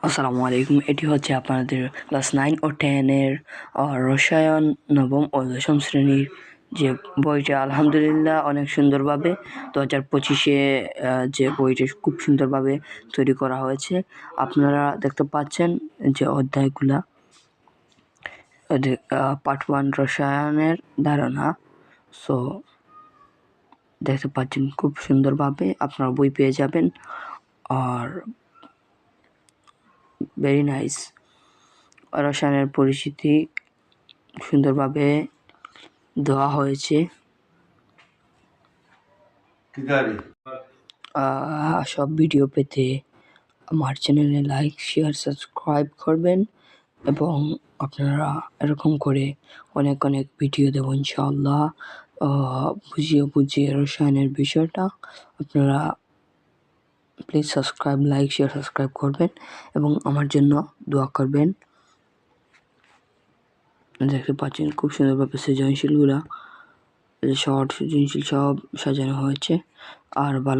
আসসালামু আলাইকুম। এটি হচ্ছে আপনাদের ক্লাস 9 ও 10 এর রসায়ন নবম ও দশম শ্রেণীর যে বইটা আলহামদুলিল্লাহ অনেক সুন্দরভাবে 2025-এ যে বইটা খুব সুন্দরভাবে তৈরি করা হয়েছে। আপনারা দেখতে পাচ্ছেন যে অধ্যায়গুলা পার্ট 1 রসায়নের ধারণা। সো দেখতে পাচ্ছেন খুব সুন্দরভাবে আপনারা বই পেয়ে যাবেন। আর ভেরি নাইস। রসায়নের পরিচিতি সুন্দরভাবে দেওয়া হয়েছে। সব ভিডিও পেতে আমার চ্যানেলে লাইক, শেয়ার, সাবস্ক্রাইব করবেন এবং আপনারা এরকম করে অনেক অনেক ভিডিও দেবো ইনশাআল্লাহ। বুঝিয়ে রসায়নের বিষয়টা আপনারা please subscribe, like, share, subscribe করবেন এবং আমার জন্য দোয়া করবেন। দেখতে পাচ্ছেন খুব সুন্দরভাবে সৃজনশীলগুলা শর্ট সৃজনশীল সব সাজানো হয়েছে। আর ভালো